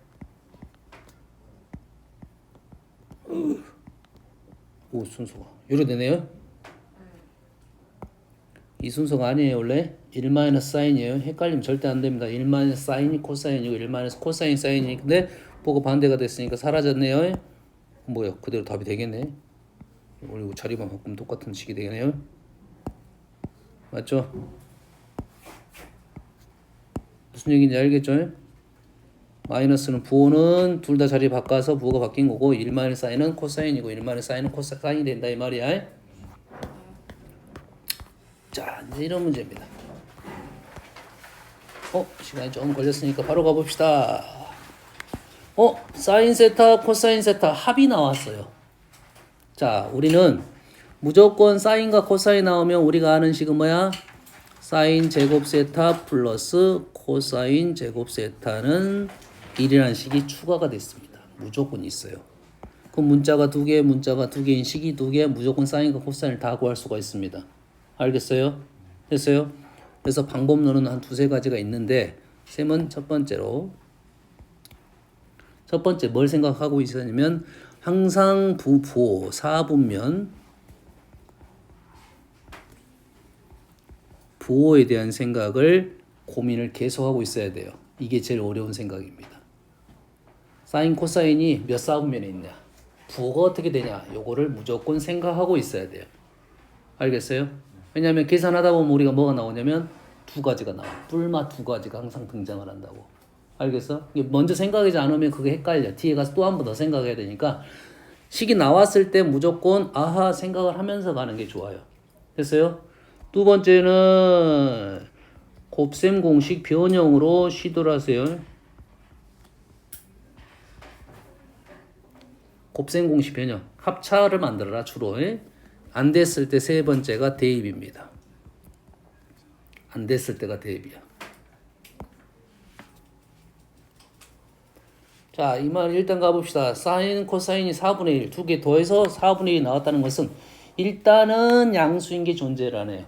오 순서가 이렇게 되네요. 이 순서가 아니에요. 원래 1 마이너스 사인이에요. 헷갈리면 절대 안 됩니다. 1 마이너스 사인이 코사인이고 1 마이너스 코사인 사인이 근데 보고 반대가 됐으니까 사라졌네요. 뭐야 그대로 답이 되겠네. 그리고 자리만 바꾸면 똑같은 식이 되겠네요. 맞죠? 무슨 얘기인지 알겠죠? 마이너스는 부호는 둘 다 자리 바꿔서 부호가 바뀐 거고 1 마이너스 사인은 코사인이고 1 마이너스 사인은 코사인이 된다 이 말이야. 자 이제 이런 문제입니다. 시간이 좀 걸렸으니까 바로 가봅시다. 사인 세타 코사인 세타 합이 나왔어요. 자 우리는 무조건 사인과 코사인 나오면 우리가 아는 식은 뭐야? 사인 제곱 세타 플러스 코사인 제곱 세타는 1이라는 식이 추가가 됐습니다. 무조건 있어요. 그 문자가 두 개인 식이 두 개, 무조건 사인과 코사인을 다 구할 수가 있습니다. 알겠어요? 됐어요? 그래서 방법론은 한 두세 가지가 있는데 쌤은 첫 번째 뭘 생각하고 있었냐면 항상 부호 4분면 부호에 대한 생각을 고민을 계속하고 있어야 돼요. 이게 제일 어려운 생각입니다. 사인 코사인이 몇 4분면에 있냐 부호가 어떻게 되냐 요거를 무조건 생각하고 있어야 돼요. 알겠어요? 왜냐하면 계산하다 보면 우리가 뭐가 나오냐면 두 가지가 나와. 뿔마 두 가지가 항상 등장을 한다고. 알겠어? 먼저 생각하지 않으면 그게 헷갈려. 뒤에 가서 또 한 번 더 생각해야 되니까 식이 나왔을 때 무조건 아하 생각을 하면서 가는 게 좋아요. 됐어요? 두 번째는 곱셈 공식 변형으로 시도를 하세요. 곱셈 공식 변형. 합차를 만들어라 주로. 안 됐을 때 세 번째가 대입입니다. 안 됐을 때가 대입이야. 자, 이 말 일단 가봅시다. 사인, 코사인이 4분의 1, 두 개 더해서 4분의 1이 나왔다는 것은 일단은 양수인 게 존재를 하네요.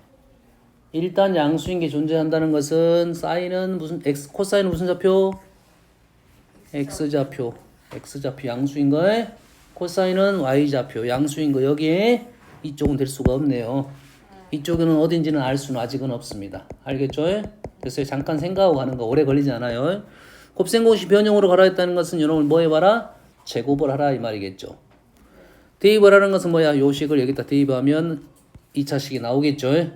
일단 양수인 게 존재한다는 것은 사인은 무슨 x, 코사인은 무슨 좌표? x좌표 양수인 거에 코사인은 y좌표 양수인 거 여기에 이쪽은 될 수가 없네요. 이쪽에는 어딘지는 알 수는 아직은 없습니다. 알겠죠? 그래서 잠깐 생각하고 가는 거 오래 걸리지 않아요. 곱셈공식 변형으로 가라 했다는 것은 여러분 뭐 해봐라? 제곱을 하라 이 말이겠죠. 대입을 하는 것은 뭐야? 요식을 여기다 대입하면 2차식이 나오겠죠.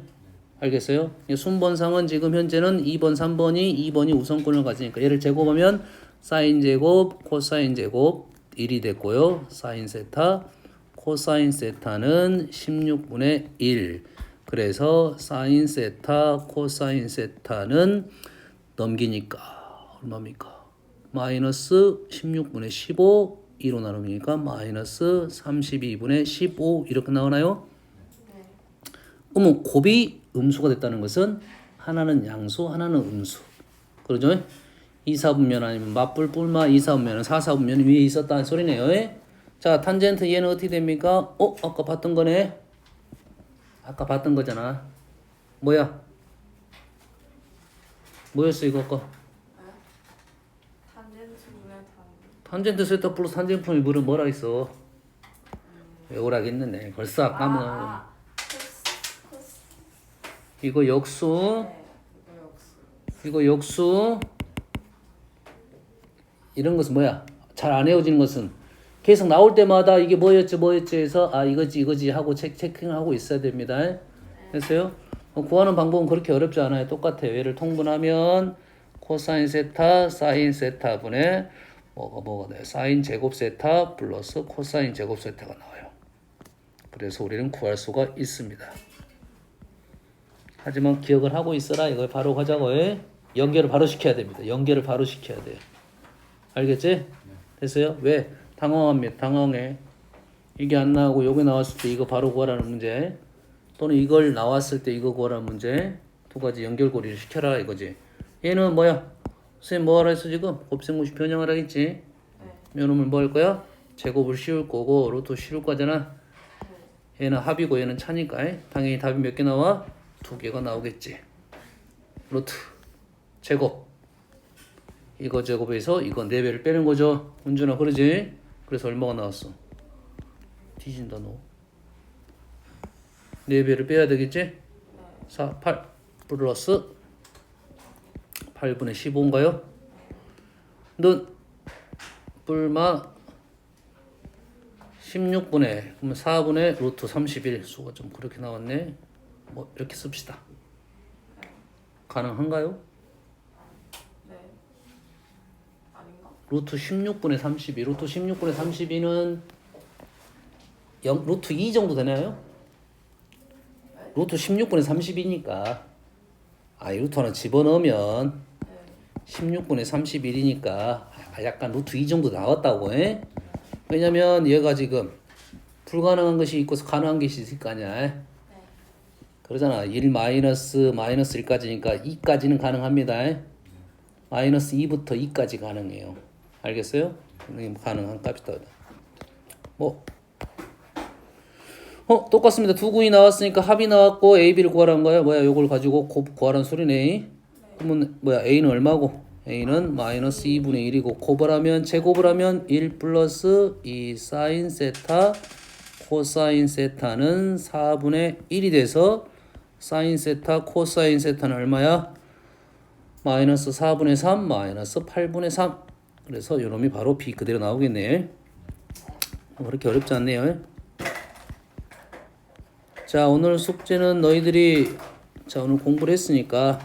알겠어요? 순번상은 지금 현재는 2번, 3번이 2번이 우선권을 가지니까 얘를 제곱하면 사인 제곱, 코사인 제곱 1이 됐고요. 사인 세타, 코사인 세타는 16분의 1. 그래서 사인 세타, 코사인 세타는 넘기니까 얼마입니까? 마이너스 16분의 15, 2로 나누니까 마이너스 32분의 15 이렇게 나오나요? 네. 그러면 곱이 음수가 됐다는 것은 하나는 양수, 하나는 음수. 그러죠? 2사분면 아니면 맞불 뿔마 2사분면은 4사분면 위에 있었다는 소리네요. 자, 탄젠트 얘는 어떻게 됩니까? 아까 봤던 거네. 아까 봤던 거잖아. 뭐야? 뭐였어 이거 아까? 탄젠트분의 탄젠트 세타 플러스 탄젠트 폼이 뭐라 했어? 외우라겠는데 벌써 까먹어. 코스. 이거 역수. 네. 이거 역수. 이거 역수. 이런 것은 뭐야? 잘 안 외워지는 것은 계속 나올 때마다 이게 뭐였지 해서 이거지 하고 체킹하고 있어야 됩니다. 됐어요? 구하는 방법은 그렇게 어렵지 않아요. 똑같아요. 얘를 통분하면 코사인 세타 사인 세타분의 뭐가 돼요? 사인 제곱 세타 플러스 코사인 제곱 세타가 나와요. 그래서 우리는 구할 수가 있습니다. 하지만 기억을 하고 있어라. 이걸 바로 가자고. 연결을 바로 시켜야 됩니다. 연결을 바로 시켜야 돼요. 알겠지? 됐어요? 왜? 당황합니다. 당황해. 이게 안 나오고 요게 나왔을 때 이거 바로 구하라는 문제, 또는 이걸 나왔을 때 이거 구하라는 문제, 두 가지 연결고리를 시켜라 이거지. 얘는 뭐야? 선생님 뭐 하라 했어 지금? 곱셈공식 변형하라 했지? 요놈을 뭐 할 거야? 제곱을 씌울 거고 루트 씌울 거잖아. 얘는 합이고 얘는 차니까 당연히 답이 몇 개 나와? 2개가 나오겠지. 루트 제곱 이거 제곱해서 이거 4배를 빼는 거죠. 은준아 그러지? 그래서 얼마가 나왔어? 뒤진다 너. 4배를 빼야 되겠지? 8 플러스 8분의 15인가요? 는 뿔마 16분의 그러면 4분의 루트 31 수가 좀 그렇게 나왔네. 뭐 이렇게 씁시다. 가능한가요? 네. 아닌가? 루트 16분의 32 루트 16분의 32는 루트 2 정도 되나요? 루트 16분의 32니까 이 루트 하나 집어넣으면 16분의 31이니까 약간 루트 2 정도 나왔다고. 왜냐면 얘가 지금 불가능한 것이 있고 가능한 것이 있을 거 아니야. 그러잖아. 1 마이너스 1까지니까 2까지는 가능합니다. 마이너스 2부터 2까지 가능해요. 알겠어요? 가능한 값이다. 똑같습니다. 두 구이 나왔으니까 합이 나왔고 A, B를 구하라는 거야. 뭐야? 요걸 가지고 구하라는 소리네. 그러면 뭐야? A는 얼마고? A는 마이너스 2분의 1이고 제곱을 하면 1 플러스 2 사인 세타 코사인 세타는 4분의 1이 돼서 사인 세타 코사인 세타는 얼마야? 마이너스 4분의 3 마이너스 8분의 3. 그래서 요놈이 바로 B 그대로 나오겠네. 그렇게 어렵지 않네요. 자, 오늘 숙제는 너희들이 오늘 공부를 했으니까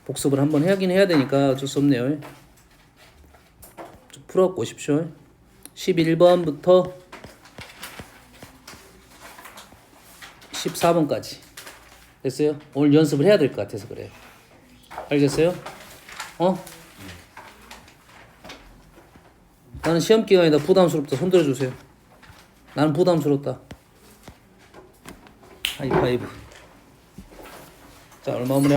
복습을 한번 하긴 해야 되니까 어쩔 수 없네요. 좀 풀어갖고 오십시오. 11번부터 14번까지 됐어요? 오늘 연습을 해야 될 것 같아서 그래요. 알겠어요? 나는 시험 기간이다 부담스럽다 손 들어주세요. 나는 부담스럽다. 하이파이브. 자, 얼마 만에